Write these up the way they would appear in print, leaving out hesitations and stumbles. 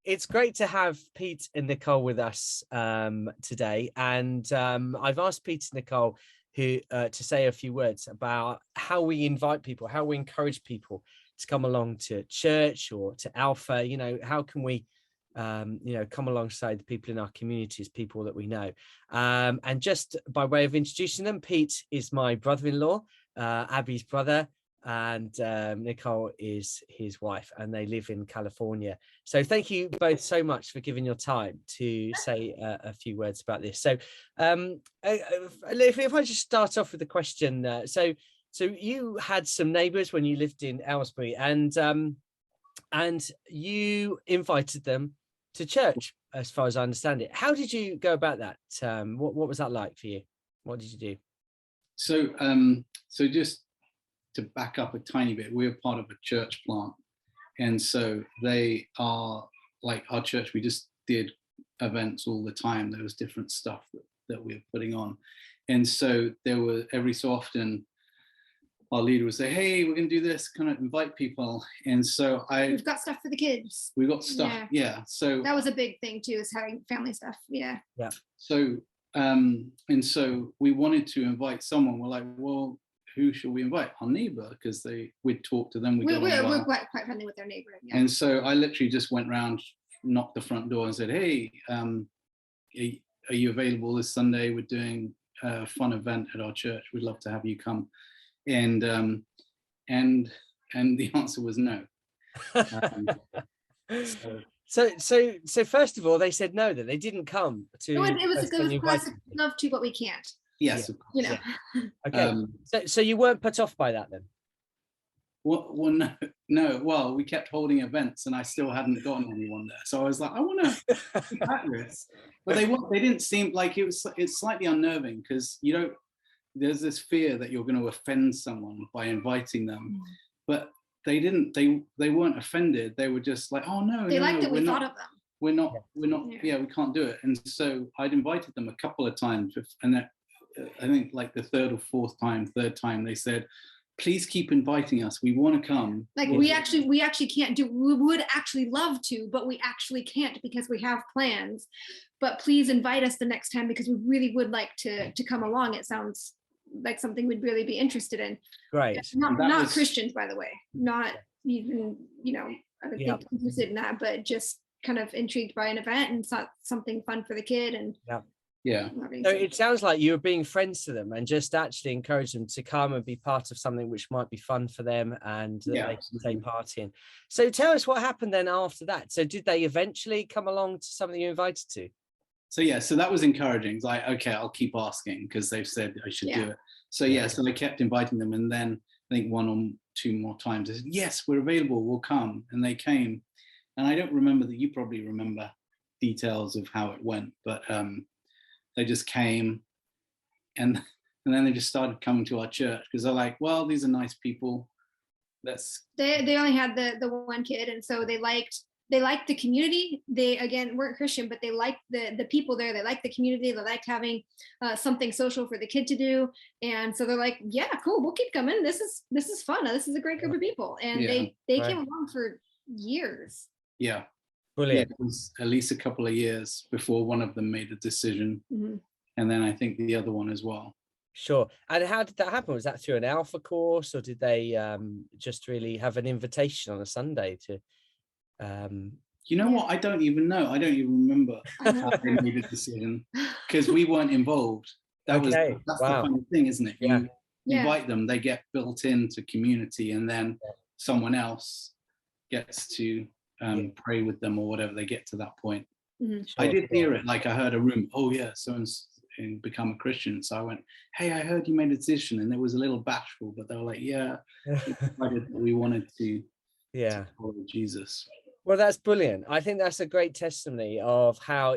it's great to have Pete and Nicole with us today. And I've asked Pete and Nicole to say a few words about how we invite people, how we encourage people to come along to church or to Alpha. How can we come alongside the people in our communities, people that we know. And just by way of introducing them, Pete is my brother-in-law, Abby's brother, and Nicole is his wife, and they live in California. So thank you both so much for giving your time to say a few words about this. So if I just start off with the question, so you had some neighbours when you lived in Aylesbury, and you invited them to church, as far as I understand it. How did you go about that? What was that like for you? What did you do? So just to back up a tiny bit, we're part of a church plant, and so they are like our church. We just did events all the time. There was different stuff that we were putting on, and so there were every so often our leader would say, "Hey, we're going to do this, kind of invite people." And so we've got stuff for the kids. We got stuff, yeah. So that was a big thing too, is having family stuff. Yeah. So and so we wanted to invite someone. We're like, well, who should we invite? Our neighbour, because we'd talk to them. We're quite friendly with their neighbour. Yeah. And so I literally just went round, knocked the front door, and said, "Hey, are you available this Sunday? We're doing a fun event at our church. We'd love to have you come." And the answer was no. So first of all, they said no, that they didn't come to. It was classic love to, but we can't. Yes, of course. Okay. So you weren't put off by that then? Well, no. Well, we kept holding events, and I still hadn't gotten anyone there. So I was like, I want to take that risk, but they didn't seem like it's slightly unnerving, because there's this fear that you're going to offend someone by inviting them, but they didn't. They weren't offended. They were just like, oh no, they liked that we thought of them. We're not. Yeah, we can't do it. And so I'd invited them a couple of times, and I think like the third time they said, please keep inviting us. We want to come. Like we actually can't do. We would actually love to, but we actually can't because we have plans. But please invite us the next time, because we really would like to come along. It sounds like something we'd really be interested in. Right. Not Christians, by the way. Not even, I don't think interested in that, but just kind of intrigued by an event and something fun for the kid. And yeah. So it sounds like you were being friends to them and just actually encourage them to come and be part of something which might be fun for them and they can take part in. So tell us what happened then after that. So did they eventually come along to something you invited to? So that was encouraging. It's like, okay, I'll keep asking because they've said I should do it. So so they kept inviting them, and then I think one or two more times they said, yes, we're available, we'll come. And they came. And I don't remember that. You probably remember details of how it went, but they just came, and then they just started coming to our church because they're like, well, these are nice people. They only had the one kid, and so they liked the community. They again weren't Christian, but they liked the people there. They liked the community. They liked having something social for the kid to do, and so they're like, yeah, cool, we'll keep coming. This is fun. This is a great group of people, and they came along for years. Yeah. Brilliant. It was at least a couple of years before one of them made a decision, and then I think the other one as well. Sure. And how did that happen? Was that through an Alpha course, or did they just really have an invitation on a Sunday to? What? I don't even know. I don't even remember how they made a decision because we weren't involved. That's the funny thing, isn't it? You invite them, they get built into community, and then someone else gets to pray with them or whatever. They get to that point. I did hear it. Like I heard a room. Oh yeah, someone's become a Christian. So I went, hey, I heard you made a decision, and it was a little bashful, but they were like, yeah, we wanted to follow Jesus. Well, that's brilliant. I think that's a great testimony of how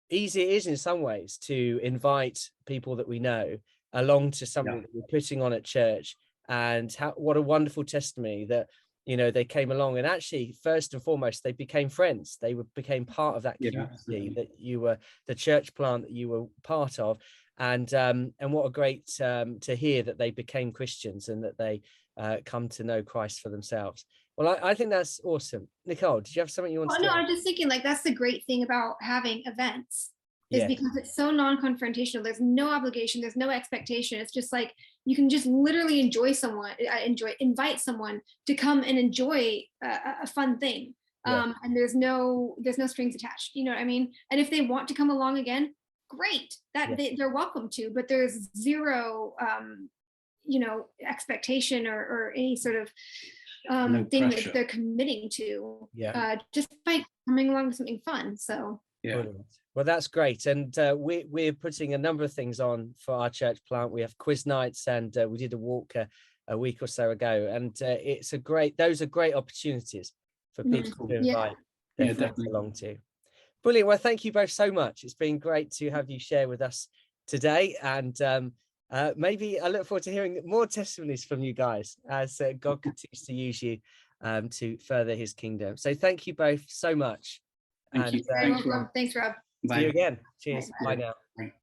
easy it is in some ways to invite people that we know along to something that we're putting on at church, and what a wonderful testimony that they came along, and actually first and foremost they became friends. They became part of that community that you were, the church plant that you were part of, and what a great to hear that they became Christians and that they come to know Christ for themselves. Well, I think that's awesome. Nicole, did you have something you want to say? No, I was just thinking, like, that's the great thing about having events, is because it's so non-confrontational. There's no obligation, there's no expectation. It's just like you can just literally invite someone to come and enjoy a fun thing. And there's no strings attached, you know what I mean? And if they want to come along again, great, that they're welcome to, but there's zero expectation or any sort of thing that they're committing to, just by coming along with something fun. So well, that's great. And we're putting a number of things on for our church plant. We have quiz nights, and we did a walk a week or so ago, and those are great opportunities for people to invite their friends along to. Brilliant. Well, thank you both so much. It's been great to have you share with us today, and maybe I look forward to hearing more testimonies from you guys as God continues to use you to further his kingdom. So thank you both so much. Thank you. Thanks, Rob. Bye. See you again. Cheers. Bye. Bye now. Bye.